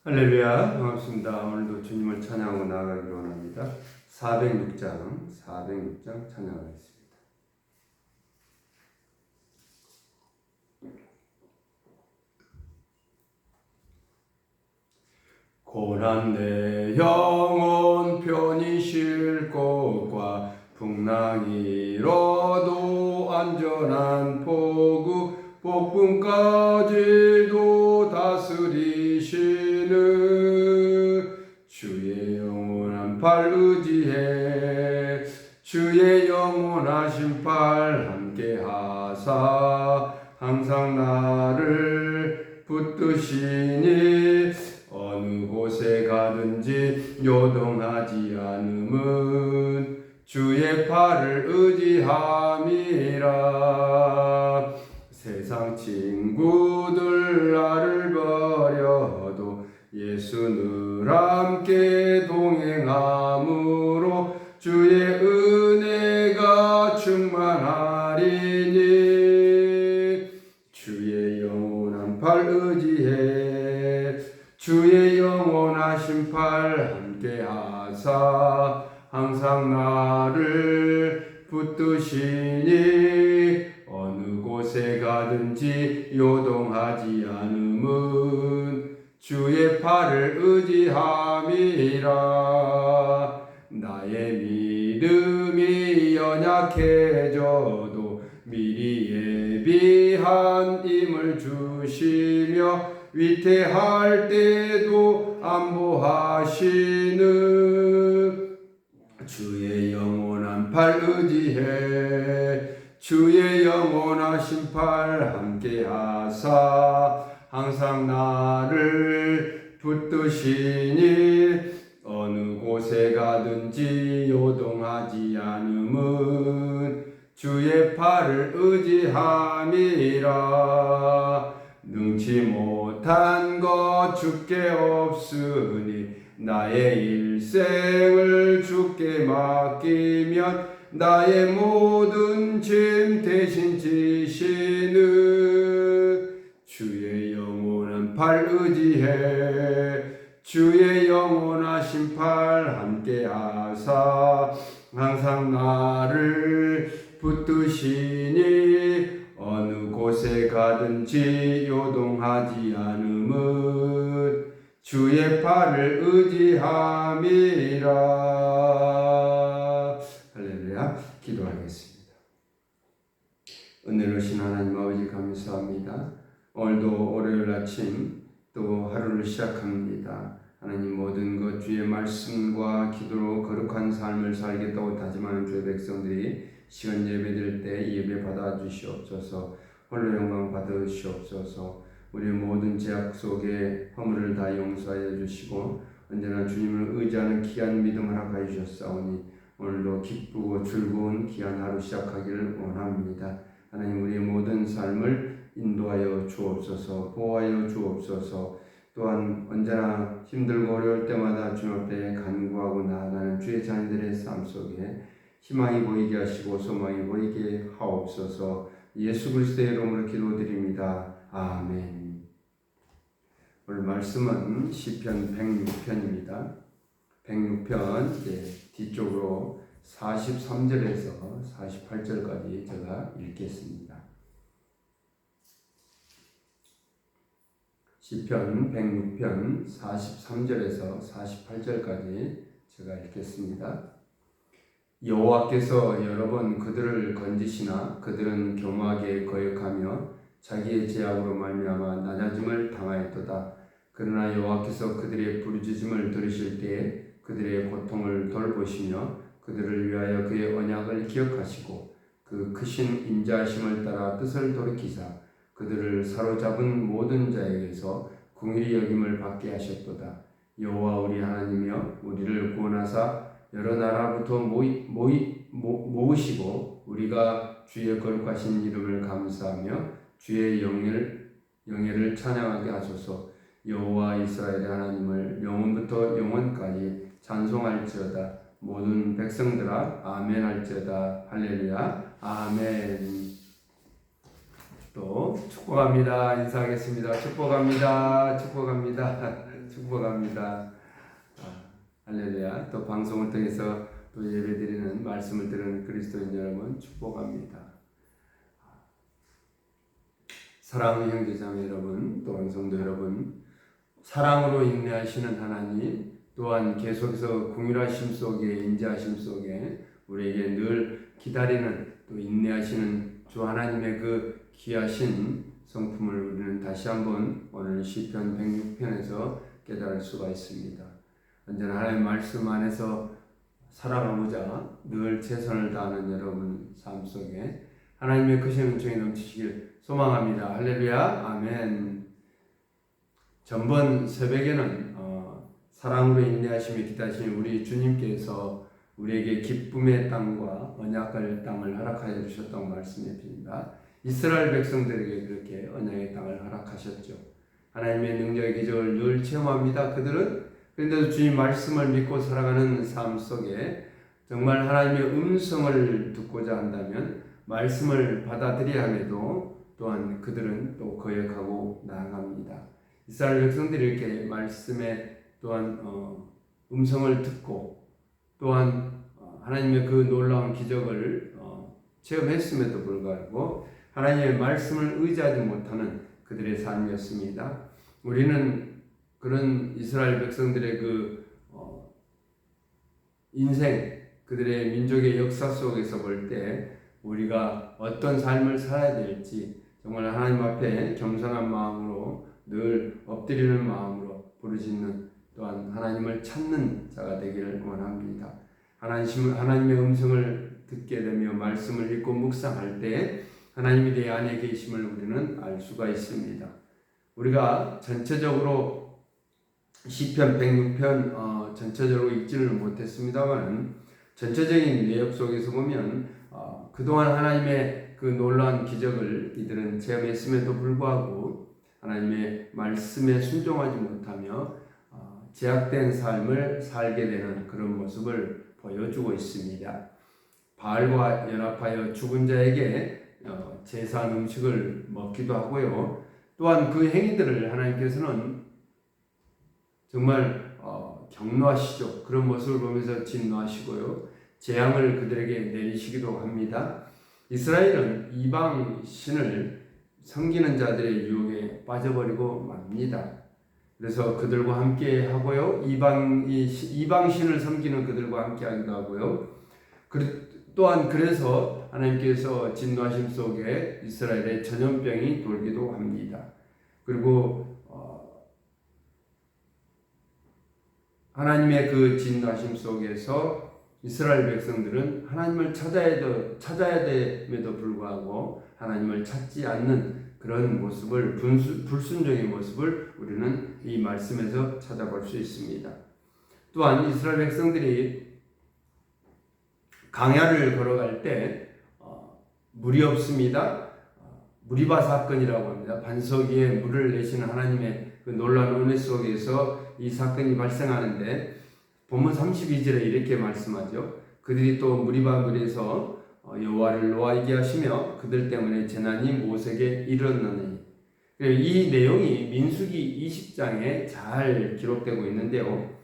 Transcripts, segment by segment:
할렐루야, 반갑습니다. 오늘도 주님을 찬양하고 나아가기로 원합니다. 406장 찬양하겠습니다. 고난 내 영혼 편히 쉴 곳과 풍랑이로도 안전한 포구 폭풍까지도 다스리시는 주의 영원한 팔 의지해 주의 영원하신 팔 함께하사 항상 나를 붙드시니 어느 곳에 가든지 요동하지 않음은 주의 팔을 의지함이라. 세상 친구들 나를 버려도 예수 늘 함께 동행함으로 주의 은혜가 충만하리니 주의 영원한 팔 의지해 주의 영원하신 팔 함께하사 항상 나를 붙드시니 어느 곳에 가든지 요동하지 않음은 주의 팔을 의지함이라. 나의 믿음이 연약해져도 미리 예비한 힘을 주시며 위태할 때도 안보하시는 주의 영원한 팔 의지해 주의 영원하신 팔 함께하사 항상 나를 붙드시니 어느 곳에 가든지 요동하지 않음은 주의 팔을 의지함이라. 능치 못한 것 주께 없으니 나의 일생을 주께 맡기면 나의 모든 짐 대신 지시는 주의 영원한 팔 의지해 주의 영원하신 팔 함께하사 항상 나를 붙드시니 어느 곳에 가든지 요동하지 않음은 주의 팔을 의지함이라. 할렐루야. 기도하겠습니다. 은혜로우신 하나님 아버지 감사합니다. 오늘도 월요일 아침 또 하루를 시작합니다. 하나님 모든 것 주의 말씀과 기도로 거룩한 삶을 살겠다고 다짐하는 주의 백성들이 시간 예배드릴 때 예배 받아 주시옵소서. 홀로 영광 받으시옵소서. 우리의 모든 죄악 속에 허물을 다 용서하여 주시고 언제나 주님을 의지하는 귀한 믿음 허락하여 주셨사오니 오늘도 기쁘고 즐거운 귀한 하루 시작하기를 원합니다. 하나님 우리의 모든 삶을 인도하여 주옵소서. 보호하여 주옵소서. 또한 언제나 힘들고 어려울 때마다 주님 앞에 간구하고 나아가는 주의 자녀들의 삶 속에 희망이 보이게 하시고 소망이 보이게 하옵소서. 예수 그리스도의 이름으로 기도드립니다. 아멘. 오늘 말씀은 시편 106편입니다. 106편 뒤쪽으로 43절에서 48절까지 제가 읽겠습니다. 시편 106편 43절에서 48절까지 제가 읽겠습니다. 여호와께서 여러 번 그들을 건지시나 그들은 교만하게 거역하며 자기의 죄악으로 말미암아 낮아짐을 당하였도다. 그러나 여호와께서 그들의 부르짖음을 들으실 때에 그들의 고통을 돌보시며 그들을 위하여 그의 언약을 기억하시고 그 크신 인자하심을 따라 뜻을 돌이키사 그들을 사로잡은 모든 자에게서 긍휼히 여김을 받게 하셨도다. 여호와 우리 하나님이여 우리를 구원하사 여러 나라부터 모으시고 우리가 주의 거룩하신 이름을 감사하며 주의 영예를 찬양하게 하소서. 여호와 이스라엘의 하나님을 영원부터 영원까지 찬송할지어다. 모든 백성들아 아멘 할지어다. 할렐루야 아멘. 또 축복합니다. 인사하겠습니다. 축복합니다. 축복합니다. 축복합니다. 할렐루야. 또 방송을 통해서 또 예배드리는 말씀을 들은 그리스도인 여러분 축복합니다. 사랑하는 형제자매 여러분, 또한 성도 여러분, 사랑으로 인내하시는 하나님, 또한 계속해서 긍휼하심 속에 인자하심 속에 우리에게 늘 기다리는 또 인내하시는 주 하나님의 그 귀하신 성품을 우리는 다시 한번 오늘 시편 106편에서 깨달을 수가 있습니다. 언제나 하나님의 말씀 안에서 살아가고자 늘 최선을 다하는 여러분 삶 속에 하나님의 크신 은총이 넘치시길 소망합니다. 할렐루야. 아멘. 전번 새벽에는 사랑으로 인내하시며 기다리신 우리 주님께서 우리에게 기쁨의 땅과 언약의 땅을 허락하여 주셨다고 말씀드립니다. 이스라엘 백성들에게 그렇게 언약의 땅을 허락하셨죠. 하나님의 능력의 기적을 늘 체험합니다. 그런데도 주님 말씀을 믿고 살아가는 삶 속에 정말 하나님의 음성을 듣고자 한다면 말씀을 받아들여야 함에도 또한 그들은 또 거역하고 나아갑니다. 이스라엘 백성들이 이렇게 말씀에 또한 음성을 듣고 또한 하나님의 그 놀라운 기적을 체험했음에도 불구하고 하나님의 말씀을 의지하지 못하는 그들의 삶이었습니다. 우리는 그런 이스라엘 백성들의 그 인생, 그들의 민족의 역사 속에서 볼 때 우리가 어떤 삶을 살아야 될지 정말 하나님 앞에 겸손한 마음으로 늘 엎드리는 마음으로 부르짖는 또한 하나님을 찾는 자가 되기를 원합니다. 하나님의 음성을 듣게 되며 말씀을 읽고 묵상할 때 하나님이 내 안에 계심을 우리는 알 수가 있습니다. 우리가 전체적으로 시편 106편 전체적으로 읽지는 못했습니다만 전체적인 내용 속에서 보면 그동안 하나님의 그 놀라운 기적을 이들은 체험했음에도 불구하고 하나님의 말씀에 순종하지 못하며 제약된 삶을 살게 되는 그런 모습을 보여주고 있습니다. 바알과 연합하여 죽은 자에게 제사한 음식을 먹기도 하고요. 또한 그 행위들을 하나님께서는 정말 경노하시죠. 그런 모습을 보면서 진노하시고요. 재앙을 그들에게 내리시기도 합니다. 이스라엘은 이방 신을 섬기는 자들의 유혹에 빠져버리고 맙니다. 그래서 그들과 함께 하고요. 이방 신을 섬기는 그들과 함께 하기도 하고요. 또한 그래서 하나님께서 진노하심 속에 이스라엘의 전염병이 돌기도 합니다. 그리고 하나님의 그 진노하심 속에서 이스라엘 백성들은 하나님을 찾아야 됨에도 불구하고 하나님을 찾지 않는 그런 모습을, 불순종의 모습을 우리는 이 말씀에서 찾아볼 수 있습니다. 또한 이스라엘 백성들이 강야를 걸어갈 때 물이 없습니다. 무리바 사건이라고 합니다. 반석 위에 물을 내시는 하나님의 그 놀라운 은혜 속에서 이 사건이 발생하는데 본문 32절에 이렇게 말씀하죠. 그들이 또 무리바 물에서 여호와를 노하게 하시며 그들 때문에 재난이 모세에게 이르렀느니. 이 내용이 민수기 20장에 잘 기록되고 있는데요.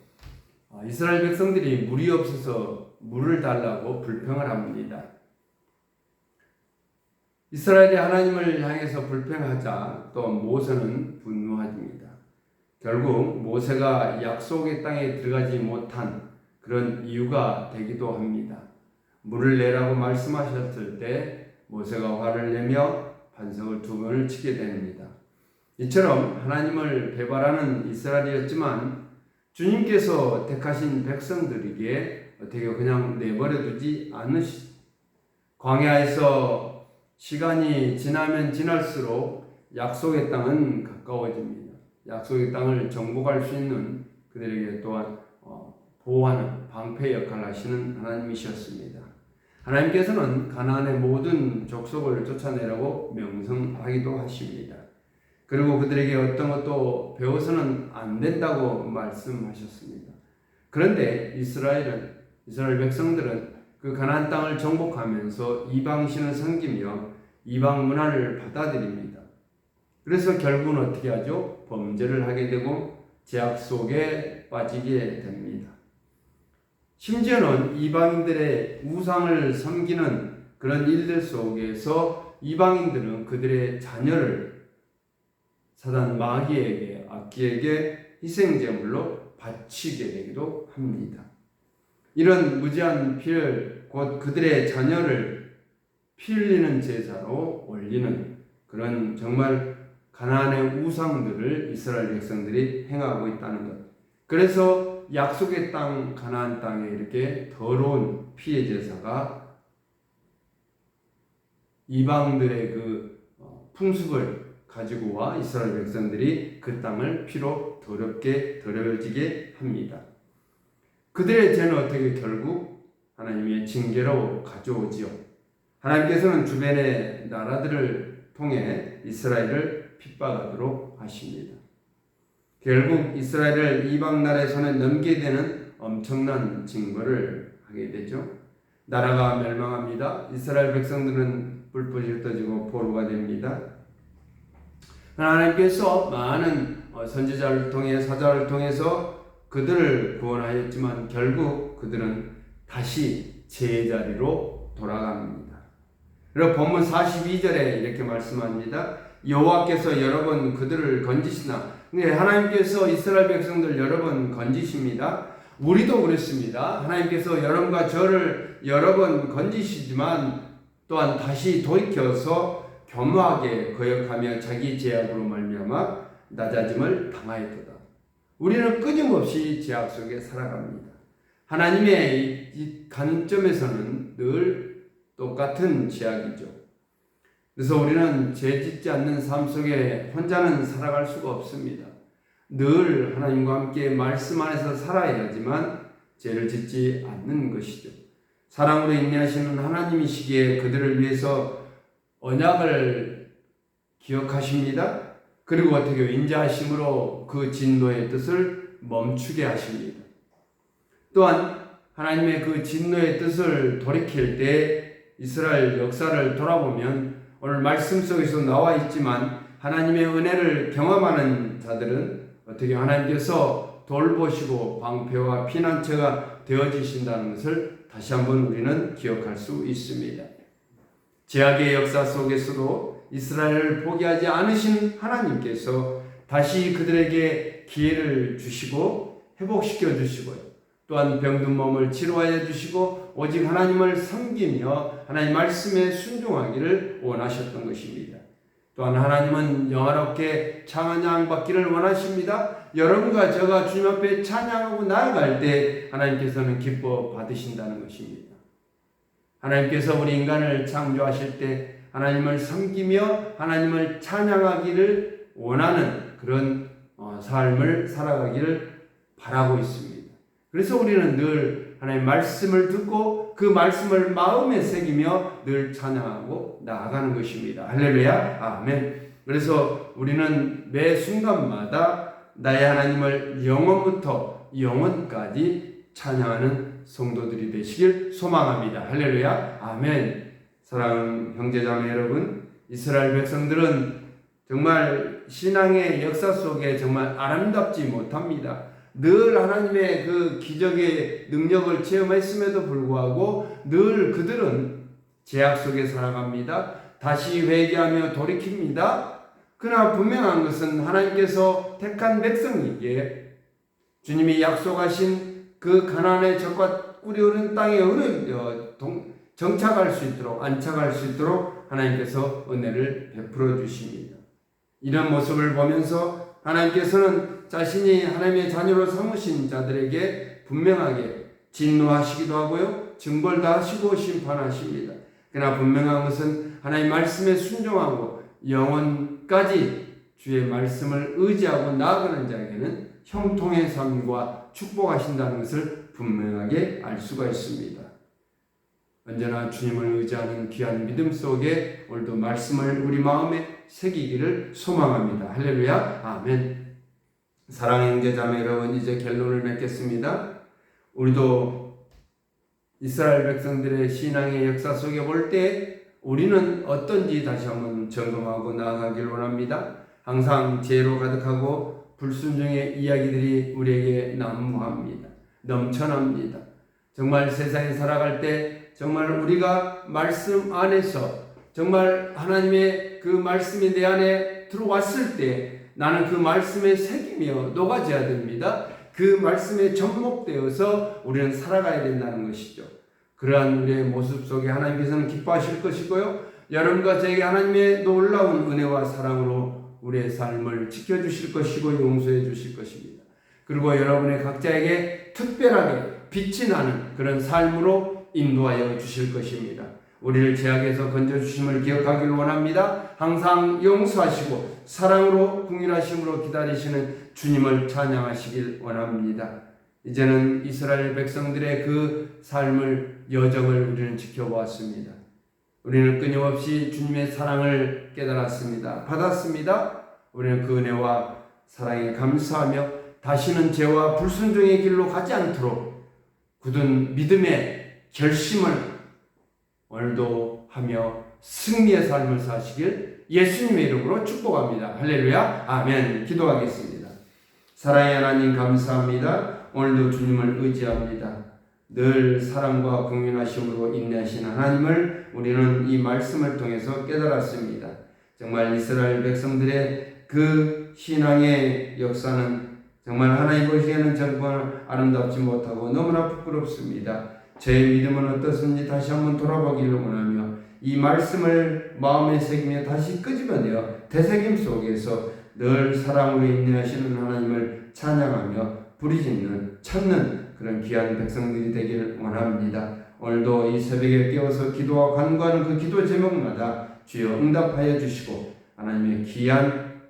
이스라엘 백성들이 물이 없어서 물을 달라고 불평을 합니다. 이스라엘이 하나님을 향해서 불평하자 또 모세는 분노합니다. 결국 모세가 약속의 땅에 들어가지 못한 그런 이유가 되기도 합니다. 물을 내라고 말씀하셨을 때 모세가 화를 내며 반석을 2번을 치게 됩니다. 이처럼 하나님을 배반하는 이스라엘이었지만 주님께서 택하신 백성들에게 어떻게 그냥 내버려 두지 않으시. 광야에서 시간이 지나면 지날수록 약속의 땅은 가까워집니다. 약속의 땅을 정복할 수 있는 그들에게 또한 보호하는 방패 역할을 하시는 하나님이셨습니다. 하나님께서는 가나안의 모든 족속을 쫓아내라고 명령하기도 하십니다. 그리고 그들에게 어떤 것도 배워서는 안 된다고 말씀하셨습니다. 그런데 이스라엘 백성들은 그 가나안 땅을 정복하면서 이방신을 섬기며 이방 문화를 받아들입니다. 그래서 결국은 어떻게 하죠? 범죄를 하게 되고 죄악 속에 빠지게 됩니다. 심지어는 이방인들의 우상을 섬기는 그런 일들 속에서 이방인들은 그들의 자녀를 사단 마귀에게, 악기에게 희생제물로 바치게 되기도 합니다. 이런 무지한 피를, 곧 그들의 자녀를 피 흘리는 제사로 올리는 그런 정말 가나안의 우상들을 이스라엘 백성들이 행하고 있다는 것. 그래서 약속의 땅 가나안 땅에 이렇게 더러운 피의 제사가 이방들의 그 풍습을 가지고 와 이스라엘 백성들이 그 땅을 피로 더러워지게 합니다. 그들의 죄는 어떻게 결국 하나님의 징계로 가져오지요. 하나님께서는 주변의 나라들을 통해 이스라엘을 핍박하도록 하십니다. 결국 이스라엘을 이방 나라의 손에 넘게 되는 엄청난 징벌을 하게 되죠. 나라가 멸망합니다. 이스라엘 백성들은 불꽃이 흩어지고 포로가 됩니다. 하나님께서 많은 선지자를 통해 사자를 통해서 그들을 구원하였지만 결국 그들은 다시 제자리로 돌아갑니다. 그리고 본문 42절에 이렇게 말씀합니다. 여호와께서 여러 번 그들을 건지시나. 하나님께서 이스라엘 백성들 여러 번 건지십니다. 우리도 그렇습니다. 하나님께서 여러분과 저를 여러 번 건지시지만 또한 다시 돌이켜서 겸허하게 거역하며 자기 죄악으로 말미암아 낮아짐을 당하였도다. 우리는 끊임없이 죄악 속에 살아갑니다. 하나님의 이 관점에서는 늘 똑같은 죄악이죠. 그래서 우리는 죄 짓지 않는 삶 속에 혼자는 살아갈 수가 없습니다. 늘 하나님과 함께 말씀 안에서 살아야지만 죄를 짓지 않는 것이죠. 사랑으로 인내하시는 하나님이시기에 그들을 위해서 언약을 기억하십니다. 그리고 어떻게 인자하심으로 그 진노의 뜻을 멈추게 하십니다. 또한 하나님의 그 진노의 뜻을 돌이킬 때 이스라엘 역사를 돌아보면 오늘 말씀 속에서 나와 있지만 하나님의 은혜를 경험하는 자들은 어떻게 하나님께서 돌보시고 방패와 피난처가 되어지신다는 것을 다시 한번 우리는 기억할 수 있습니다. 죄악의 역사 속에서도 이스라엘을 포기하지 않으신 하나님께서 다시 그들에게 기회를 주시고 회복시켜 주시고요. 또한 병든 몸을 치료하여 주시고 오직 하나님을 섬기며 하나님 말씀에 순종하기를 원하셨던 것입니다. 또한 하나님은 영화롭게 찬양받기를 원하십니다. 여러분과 저가 주님 앞에 찬양하고 나아갈 때 하나님께서는 기뻐 받으신다는 것입니다. 하나님께서 우리 인간을 창조하실 때 하나님을 섬기며 하나님을 찬양하기를 원하는 그런 삶을 살아가기를 바라고 있습니다. 그래서 우리는 늘 하나님의 말씀을 듣고 그 말씀을 마음에 새기며 늘 찬양하고 나아가는 것입니다. 할렐루야, 아멘. 그래서 우리는 매 순간마다 나의 하나님을 영원부터 영원까지 찬양하는 성도들이 되시길 소망합니다. 할렐루야, 아멘. 사랑하는 형제자매 여러분, 이스라엘 백성들은 정말 신앙의 역사 속에 정말 아름답지 못합니다. 늘 하나님의 그 기적의 능력을 체험했음에도 불구하고 늘 그들은 죄악 속에 살아갑니다. 다시 회개하며 돌이킵니다. 그러나 분명한 것은 하나님께서 택한 백성에게 주님이 약속하신 그 가나안의 젖과 꿀이 흐르는 땅에 정착할 수 있도록, 안착할 수 있도록 하나님께서 은혜를 베풀어 주십니다. 이런 모습을 보면서 하나님께서는 자신이 하나님의 자녀로 삼으신 자들에게 분명하게 진노하시기도 하고요, 징벌도 하시고 심판하십니다. 그러나 분명한 것은 하나님 말씀에 순종하고 영원까지 주의 말씀을 의지하고 나아가는 자에게는 형통의 삶과 축복하신다는 것을 분명하게 알 수가 있습니다. 언제나 주님을 의지하는 귀한 믿음 속에 오늘도 말씀을 우리 마음에 새기기를 소망합니다. 할렐루야, 아멘. 사랑하는 형제자매 여러분, 이제 결론을 맺겠습니다. 우리도 이스라엘 백성들의 신앙의 역사 속에 볼 때 우리는 어떤지 다시 한번 점검하고 나아가길 원합니다. 항상 죄로 가득하고 불순종의 이야기들이 우리에게 난무합니다. 넘쳐납니다. 정말 세상에 살아갈 때 정말 우리가 말씀 안에서 정말 하나님의 그 말씀이 내 안에 들어왔을 때 나는 그 말씀에 새기며 녹아져야 됩니다. 그 말씀에 접목되어서 우리는 살아가야 된다는 것이죠. 그러한 우리의 모습 속에 하나님께서는 기뻐하실 것이고요. 여러분과 저에게 하나님의 놀라운 은혜와 사랑으로 우리의 삶을 지켜주실 것이고 용서해 주실 것입니다. 그리고 여러분의 각자에게 특별하게 빛이 나는 그런 삶으로 인도하여 주실 것입니다. 우리를 죄악에서 건져주심을 기억하기를 원합니다. 항상 용서하시고 사랑으로 긍휼하심으로 기다리시는 주님을 찬양하시길 원합니다. 이제는 이스라엘 백성들의 그 삶을 여정을 우리는 지켜보았습니다. 우리는 끊임없이 주님의 사랑을 깨달았습니다. 받았습니다. 우리는 그 은혜와 사랑에 감사하며 다시는 죄와 불순종의 길로 가지 않도록 굳은 믿음의 결심을 오늘도 하며 승리의 삶을 사시길 예수님의 이름으로 축복합니다. 할렐루야. 아멘. 기도하겠습니다. 사랑의 하나님 감사합니다. 오늘도 주님을 의지합니다. 늘 사랑과 긍휼하심으로 인내하신 하나님을 우리는 이 말씀을 통해서 깨달았습니다. 정말 이스라엘 백성들의 그 신앙의 역사는 정말 하나님 보시기에는 정말 아름답지 못하고 너무나 부끄럽습니다. 제 믿음은 어떻습니까? 다시 한번 돌아보기를 원하며 이 말씀을 마음에 새기며 다시 끄집어내어 되새김 속에서 늘 사랑으로 인내하시는 하나님을 찬양하며 부르짖는 찾는 그런 귀한 백성들이 되기를 원합니다. 오늘도 이 새벽에 깨어서 기도와 간구하는 그 기도 제목마다 주여 응답하여 주시고 하나님의 귀한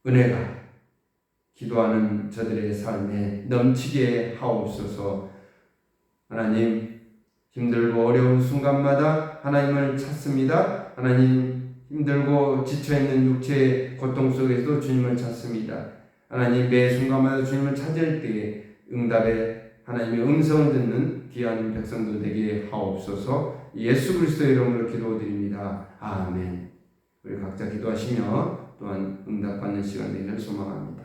은혜가 기도하는 저들의 삶에 넘치게 하옵소서. 하나님, 힘들고 어려운 순간마다 하나님을 찾습니다. 하나님, 힘들고 지쳐있는 육체의 고통 속에서도 주님을 찾습니다. 하나님, 매 순간마다 주님을 찾을 때에 응답에 하나님의 음성을 듣는 귀한 백성들 되게 하옵소서. 예수 그리스도의 이름으로 기도드립니다. 아멘. 우리 각자 기도하시며 또한 응답받는 시간 되기를 소망합니다.